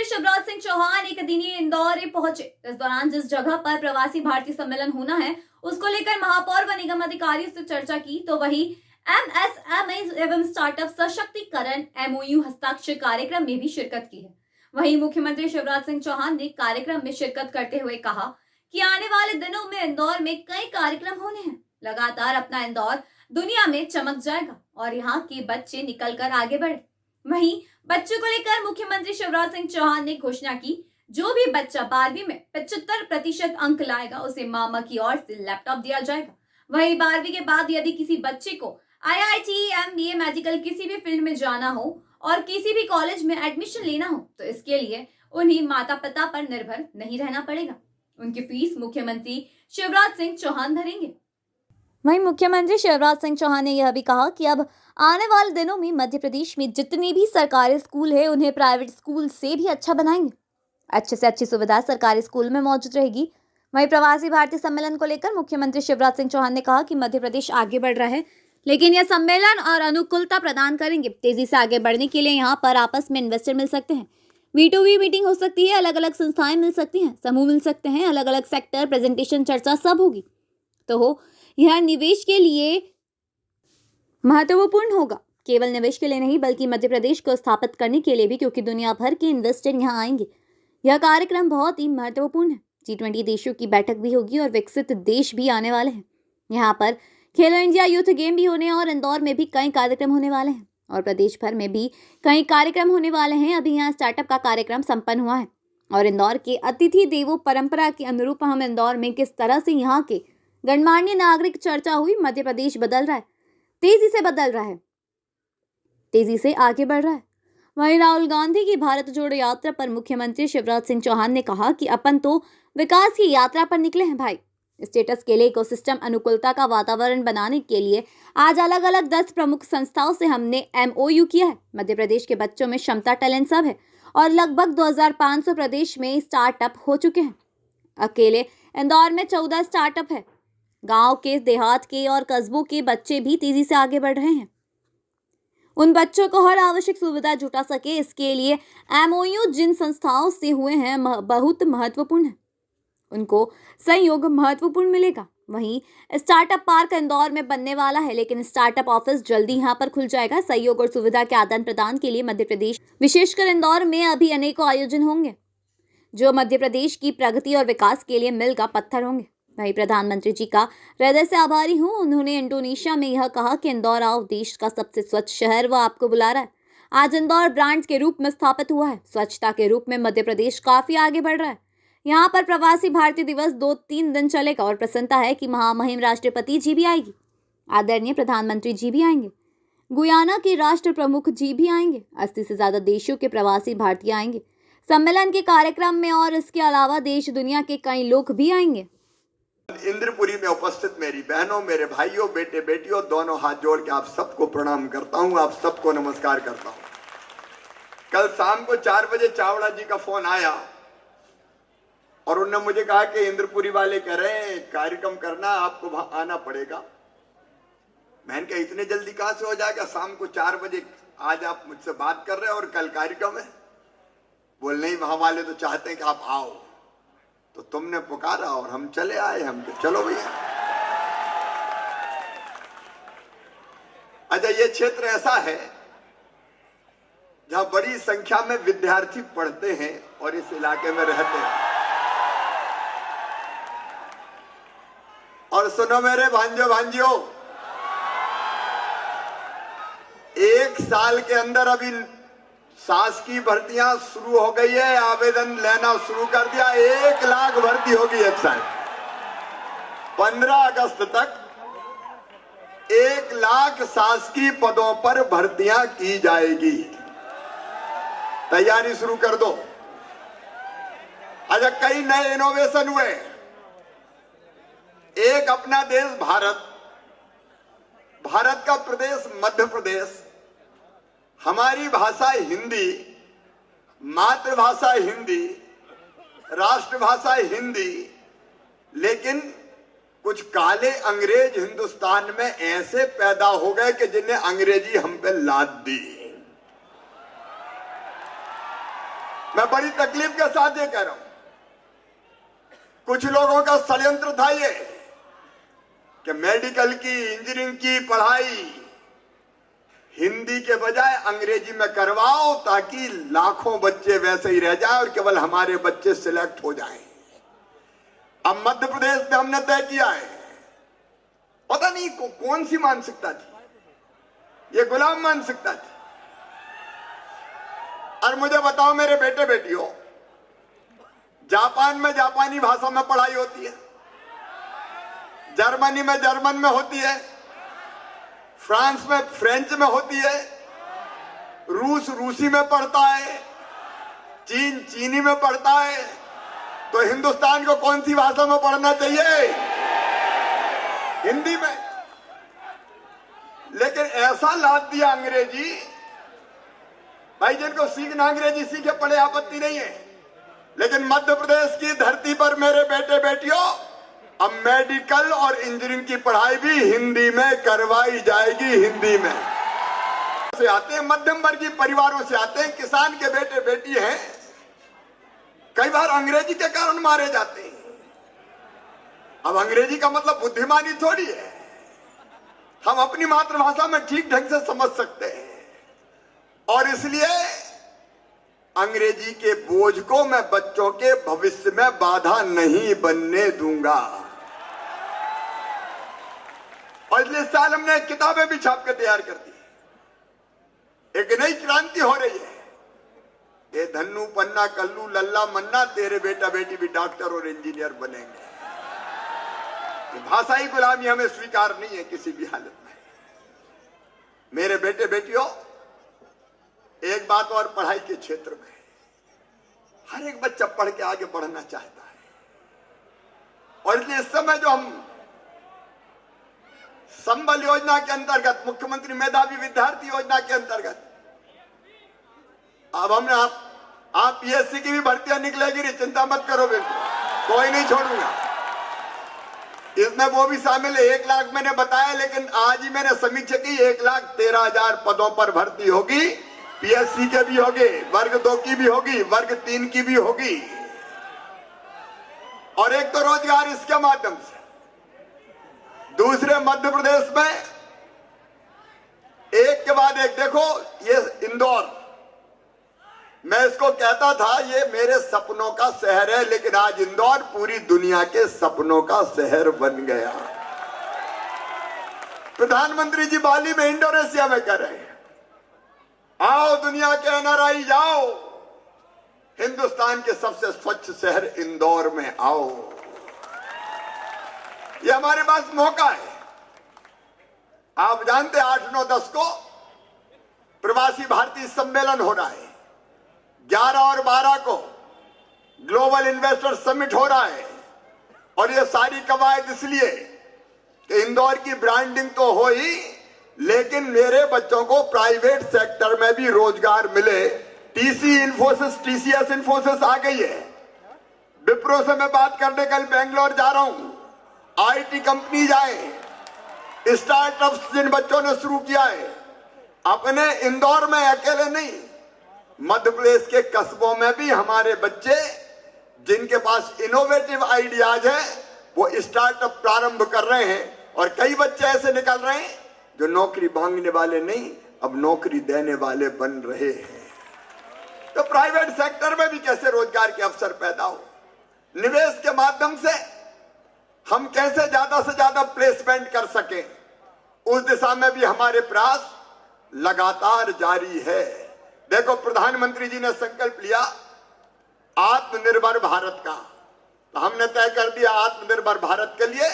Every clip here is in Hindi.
मुख्यमंत्री शिवराज सिंह चौहान एक दिनी इंदौर पहुंचे। इस दौरान जिस जगह पर प्रवासी भारतीय सम्मेलन होना है उसको लेकर महापौर व निगम अधिकारियों से चर्चा की, तो वही एमएसएमई एवं स्टार्टअप सशक्तिकरण एमओयू हस्ताक्षर कार्यक्रम में भी शिरकत की है। वहीं मुख्यमंत्री शिवराज सिंह चौहान ने कार्यक्रम में शिरकत करते हुए कहा कि आने वाले दिनों में इंदौर में कई कार्यक्रम होने हैं। लगातार अपना इंदौर दुनिया में चमक जाएगा और यहाँ के बच्चे निकल कर आगे बढ़े। वहीं बच्चों को लेकर मुख्यमंत्री शिवराज सिंह चौहान ने घोषणा की, जो भी बच्चा 12वीं में 75% अंक लाएगा उसे मामा की ओर से लैपटॉप दिया जाएगा। वहीं 12वीं के बाद यदि किसी बच्चे को IIT, MBA, मेडिकल किसी भी फील्ड में जाना हो और किसी भी कॉलेज में एडमिशन लेना हो तो इसके लिए उन्हें माता पिता पर निर्भर नहीं रहना पड़ेगा। उनकी फीस मुख्यमंत्री शिवराज सिंह चौहान भरेंगे। वहीं मुख्यमंत्री शिवराज सिंह चौहान ने यह भी कहा कि अब आने वाले दिनों में मध्य प्रदेश में जितने भी सरकारी स्कूल है उन्हें प्राइवेट स्कूल से भी अच्छा बनाएंगे। अच्छे से अच्छी सुविधा सरकारी स्कूल में मौजूद रहेगी। वहीं प्रवासी भारतीय सम्मेलन को लेकर मुख्यमंत्री शिवराज सिंह चौहान ने कहा कि मध्य प्रदेश आगे बढ़ रहा है, लेकिन यह सम्मेलन और अनुकूलता प्रदान करेंगे। तेजी से आगे बढ़ने के लिए यहाँ पर आपस में इन्वेस्टर मिल सकते हैं, V2V मीटिंग हो सकती है, अलग अलग संस्थाएं मिल सकती हैं, समूह मिल सकते हैं, अलग अलग सेक्टर प्रेजेंटेशन चर्चा सब होगी। तो यह निवेश के लिए महत्वपूर्ण होगा, केवल निवेश के लिए नहीं बल्कि मध्य प्रदेश को स्थापित करने के लिए भी, क्योंकि दुनिया भर के इन्वेस्टर यहाँ आएंगे। यह कार्यक्रम बहुत ही महत्वपूर्ण है। G20 देशों की बैठक भी होगी और विकसित देश भी आने वाले हैं। यहाँ पर खेलो इंडिया यूथ गेम भी होने और इंदौर में भी कई कार्यक्रम होने वाले हैं और प्रदेश भर में भी कई कार्यक्रम होने वाले हैं। अभी यहाँ स्टार्टअप का कार्यक्रम संपन्न हुआ है और इंदौर के अतिथि देवो परंपरा के अनुरूप हम इंदौर में किस तरह से यहाँ के गणमान्य नागरिक चर्चा हुई। मध्य प्रदेश बदल रहा है, तेजी से बदल रहा है, तेजी से आगे बढ़ रहा है। वहीं राहुल गांधी की भारत जोड़ो यात्रा पर मुख्यमंत्री शिवराज सिंह चौहान ने कहा कि अपन तो विकास की यात्रा पर निकले हैं भाई। स्टेटस के लिए इकोसिस्टम अनुकूलता का वातावरण बनाने के लिए आज अलग अलग 10 प्रमुख संस्थाओं से हमने MOU किया है। मध्य प्रदेश के बच्चों में क्षमता टैलेंट सब है और लगभग 2500 प्रदेश में स्टार्टअप हो चुके हैं। अकेले इंदौर में 14 स्टार्टअप है। गांव के, देहात के और कस्बों के बच्चे भी तेजी से आगे बढ़ रहे हैं। उन बच्चों को हर आवश्यक सुविधा जुटा सके, इसके लिए MOU जिन संस्थाओं से हुए हैं बहुत महत्वपूर्ण है, उनको सहयोग महत्वपूर्ण मिलेगा। वहीं स्टार्टअप पार्क इंदौर में बनने वाला है, लेकिन स्टार्टअप ऑफिस जल्दी यहां पर खुल जाएगा। सहयोग और सुविधा के आदान प्रदान के लिए मध्य प्रदेश विशेषकर इंदौर में अभी अनेकों आयोजन होंगे जो मध्य प्रदेश की प्रगति और विकास के लिए मील का पत्थर होंगे। वहीं प्रधानमंत्री जी का हृदय से आभारी हूं। उन्होंने इंडोनेशिया में यह कहा कि इंदौर आओ, देश का सबसे स्वच्छ शहर वह आपको बुला रहा है। आज इंदौर ब्रांड के रूप में स्थापित हुआ है। स्वच्छता के रूप में मध्य प्रदेश काफी आगे बढ़ रहा है। यहाँ पर प्रवासी भारतीय दिवस 2-3 दिन चलेगा और प्रसन्नता है कि महामहिम राष्ट्रपति जी भी आएगी, आदरणीय प्रधानमंत्री जी भी आएंगे, गुयाना के राष्ट्र प्रमुख जी भी आएंगे, 80 से ज्यादा देशों के प्रवासी भारतीय आएंगे सम्मेलन के कार्यक्रम में और इसके अलावा देश दुनिया के कई लोग भी आएंगे। इंद्रपुरी में उपस्थित मेरी बहनों, मेरे भाइयों, बेटे बेटियों, दोनों हाथ जोड़ के आप सबको प्रणाम करता हूं, आप सबको नमस्कार करता हूं। कल शाम को 4 बजे चावड़ा जी का फोन आया और उन्होंने मुझे कहा कि इंद्रपुरी वाले कह रहे हैं कार्यक्रम करना, आपको वहां आना पड़ेगा। मैंने कहा इतने जल्दी कहां से हो जाएगा, शाम को 4 बजे आज आप मुझसे बात कर रहे हैं और कल कार्यक्रम है। बोल नहीं, वहां वाले तो चाहते हैं कि आप आओ, तो तुमने पुकारा और हम चले आए। हम तो चलो भैया। अच्छा, ये क्षेत्र ऐसा है जहां बड़ी संख्या में विद्यार्थी पढ़ते हैं और इस इलाके में रहते हैं। और सुनो मेरे भांजो भांजियों, 1 साल के अंदर अभी शासकीय भर्तियां शुरू हो गई है, आवेदन लेना शुरू कर दिया। 1 लाख भर्ती होगी एक साल। 15 अगस्त तक 1 लाख शासकीय पदों पर भर्तियां की जाएगी। तैयारी शुरू कर दो। अच्छा, कई नए इनोवेशन हुए। एक अपना देश भारत, भारत का प्रदेश मध्य प्रदेश, हमारी भाषा हिंदी, मातृभाषा हिंदी, राष्ट्रभाषा हिंदी, लेकिन कुछ काले अंग्रेज हिंदुस्तान में ऐसे पैदा हो गए कि जिन्हें अंग्रेजी हम पे लाद दी। मैं बड़ी तकलीफ के साथ ये कह रहा हूं, कुछ लोगों का षड्यंत्र था ये कि मेडिकल की, इंजीनियरिंग की पढ़ाई हिंदी के बजाय अंग्रेजी में करवाओ ताकि लाखों बच्चे वैसे ही रह जाए और केवल हमारे बच्चे सिलेक्ट हो जाएं। अब मध्य प्रदेश में हमने तय किया है, पता नहीं कौन सी मानसिकता थी, ये गुलाम मानसिकता थी। और मुझे बताओ मेरे बेटे बेटियों, जापान में जापानी भाषा में पढ़ाई होती है, जर्मनी में जर्मन में होती है, फ्रांस में फ्रेंच में होती है, रूस रूसी में पढ़ता है, चीन चीनी में पढ़ता है। तो हिंदुस्तान को कौन सी भाषा में पढ़ना चाहिए? हिंदी में। लेकिन ऐसा लाद दिया अंग्रेजी, भाई जिनको सीखना अंग्रेजी सीखे, पढ़े, आपत्ति नहीं है, लेकिन मध्य प्रदेश की धरती पर मेरे बेटे बेटियों अब मेडिकल और इंजीनियरिंग की पढ़ाई भी हिंदी में करवाई जाएगी। हिंदी में से आते हैं, मध्यम वर्गीय परिवारों से आते हैं, किसान के बेटे बेटी हैं, कई बार अंग्रेजी के कारण मारे जाते हैं। अब अंग्रेजी का मतलब बुद्धिमानी थोड़ी है, हम अपनी मातृभाषा में ठीक ढंग से समझ सकते हैं। और इसलिए अंग्रेजी के बोझ को मैं बच्चों के भविष्य में बाधा नहीं बनने दूंगा। और इसलिए इस साल हमने किताबें भी छाप के तैयार कर दी। एक नई क्रांति हो रही है। ये धन्नू पन्ना कल्लू लल्ला मन्ना, तेरे बेटा बेटी भी डॉक्टर और इंजीनियर बनेंगे। ये भाषाई गुलामी हमें स्वीकार नहीं है किसी भी हालत में। मेरे बेटे बेटियों, एक बात और, पढ़ाई के क्षेत्र में हर एक बच्चा पढ़ के आगे बढ़ना चाहता है। और इसलिए इस समय जो हम संबल योजना के अंतर्गत, मुख्यमंत्री मेधावी विद्यार्थी योजना के अंतर्गत, अब हमने आप पीएससी की भी भर्तियां निकलेगी, चिंता मत करो, बिल्कुल कोई नहीं छोड़ूंगा। इसमें वो भी शामिल है। 1 लाख मैंने बताया, लेकिन आज ही मैंने समीक्षा की, 1,13,000 पदों पर भर्ती होगी। पीएससी के भी होगी, वर्ग 2 की भी होगी, वर्ग 3 की भी होगी। और एक तो रोजगार इसके माध्यम से, दूसरे मध्य प्रदेश में एक के बाद एक, देखो ये इंदौर, मैं इसको कहता था ये मेरे सपनों का शहर है, लेकिन आज इंदौर पूरी दुनिया के सपनों का शहर बन गया। प्रधानमंत्री जी बाली में, इंडोनेशिया में कह रहे हैं, आओ दुनिया के एनआरआई जाओ, हिंदुस्तान के सबसे स्वच्छ शहर इंदौर में आओ। ये हमारे पास मौका है। आप जानते हैं 8, 9, 10 को प्रवासी भारतीय सम्मेलन हो रहा है, 11 और 12 को ग्लोबल इन्वेस्टर समिट हो रहा है। और ये सारी कवायद इसलिए कि इंदौर की ब्रांडिंग तो हो ही, लेकिन मेरे बच्चों को प्राइवेट सेक्टर में भी रोजगार मिले। टीसीएस इन्फोसिस आ गई है। विप्रो से मैं बात करने कल बेंगलोर जा रहा हूं। आईटी कंपनी जाए, स्टार्टअप्स जिन बच्चों ने शुरू किया है, अपने इंदौर में अकेले नहीं, मध्य प्रदेश के कस्बों में भी हमारे बच्चे जिनके पास इनोवेटिव आइडियाज है, वो स्टार्टअप प्रारंभ कर रहे हैं। और कई बच्चे ऐसे निकल रहे हैं जो नौकरी मांगने वाले नहीं, अब नौकरी देने वाले बन रहे हैं। तो प्राइवेट सेक्टर में भी कैसे रोजगार के अवसर पैदा हो, निवेश के माध्यम से हम कैसे ज्यादा से ज्यादा प्लेसमेंट कर सकें, उस दिशा में भी हमारे प्रयास लगातार जारी है। देखो, प्रधानमंत्री जी ने संकल्प लिया आत्मनिर्भर भारत का, तो हमने तय कर दिया आत्मनिर्भर भारत के लिए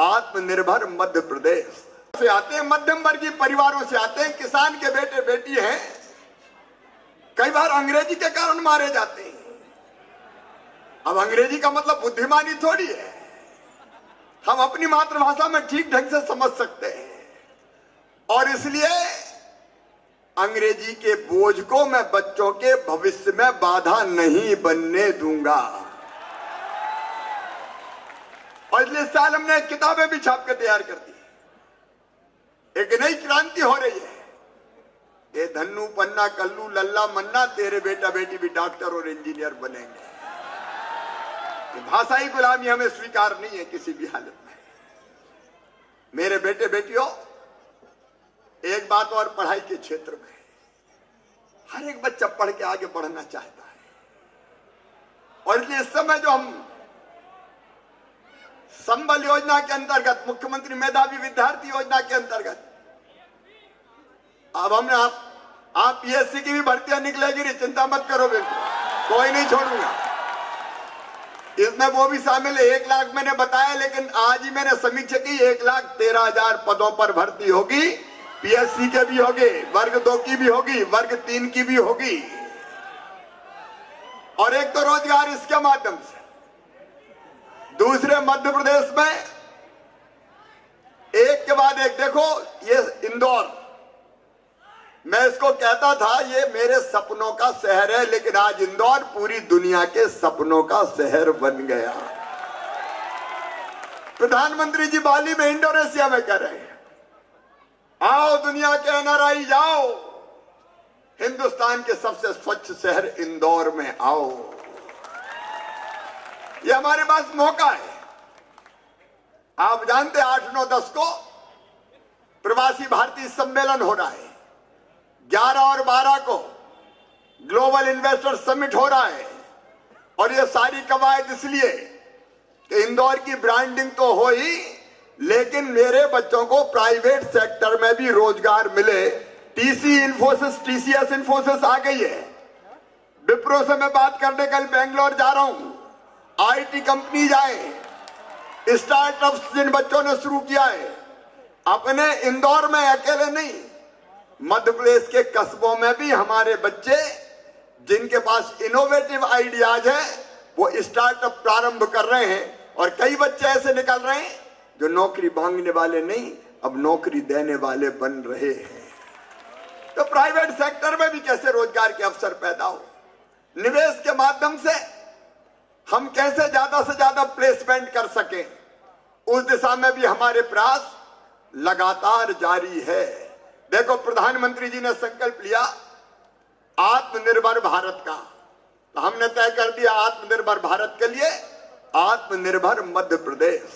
आत्मनिर्भर मध्य प्रदेश से आते हैं, मध्यम वर्गीय परिवारों से आते हैं, किसान के बेटे बेटी हैं, कई बार अंग्रेजी के कारण मारे जाते हैं। अब अंग्रेजी का मतलब बुद्धिमानी थोड़ी है, हम अपनी मातृभाषा में ठीक ढंग से समझ सकते हैं। और इसलिए अंग्रेजी के बोझ को मैं बच्चों के भविष्य में बाधा नहीं बनने दूंगा। और इसलिए इस साल हमने किताबें भी छाप के तैयार कर दी। एक नई क्रांति हो रही है। ये नन्नू पन्ना कल्लू लल्ला मन्ना तेरे बेटा बेटी भी डॉक्टर और इंजीनियर बनेंगे। ये भाषाई गुलामी हमें स्वीकार नहीं है किसी भी हालत में। मेरे बेटे बेटियों, एक बात और, पढ़ाई के क्षेत्र में हर एक बच्चा पढ़ के आगे बढ़ना चाहता है, और इसलिए इस समय जो हम संबल योजना के अंतर्गत, मुख्यमंत्री मेधावी विद्यार्थी योजना के अंतर्गत, अब हमने आप पीएससी की भी भर्तियां निकलेगी, चिंता मत करो, बिल्कुल कोई नहीं छोड़ूंगा। इसमें वो भी शामिल है। 1 लाख मैंने बताया, लेकिन आज ही मैंने समीक्षा की, 1,13,000 पदों पर भर्ती होगी। पीएससी के भी होगी, वर्ग 2 की भी होगी, वर्ग 3 की भी होगी, और एक तो रोजगार इसके माध्यम से। दूसरे मध्य प्रदेश में एक के बाद एक, देखो ये इंदौर, मैं इसको कहता था ये मेरे सपनों का शहर है, लेकिन आज इंदौर पूरी दुनिया के सपनों का शहर बन गया। प्रधानमंत्री जी बाली में, इंडोनेशिया में कह रहे हैं, आओ दुनिया के एनआरआई जाओ, हिंदुस्तान के सबसे स्वच्छ शहर इंदौर में आओ। ये हमारे पास मौका है। आप जानते 8, 9, 10 को प्रवासी भारतीय सम्मेलन हो रहा है, 11 और 12 को ग्लोबल इन्वेस्टर समिट हो रहा है, और ये सारी कवायद इसलिए कि इंदौर की ब्रांडिंग तो हो ही, लेकिन मेरे बच्चों को प्राइवेट सेक्टर में भी रोजगार मिले। टीसीएस इन्फोसिस आ गई है, विप्रो से मैं बात करने कल बेंगलोर जा रहा हूं। आईटी कंपनी जाए, स्टार्टअप्स जिन बच्चों ने शुरू किया है, अपने इंदौर में अकेले नहीं, मध्य प्रदेश के कस्बों में भी हमारे बच्चे जिनके पास इनोवेटिव आइडियाज है, वो स्टार्टअप प्रारंभ कर रहे हैं, और कई बच्चे ऐसे निकल रहे हैं जो नौकरी मांगने वाले नहीं, अब नौकरी देने वाले बन रहे हैं। तो प्राइवेट सेक्टर में भी कैसे रोजगार के अवसर पैदा हो, निवेश के माध्यम से हम कैसे ज्यादा से ज्यादा प्लेसमेंट कर सकें, उस दिशा में भी हमारे प्रयास लगातार जारी है। देखो, प्रधानमंत्री जी ने संकल्प लिया आत्मनिर्भर भारत का, तो हमने तय कर दिया आत्मनिर्भर भारत के लिए आत्मनिर्भर मध्य प्रदेश।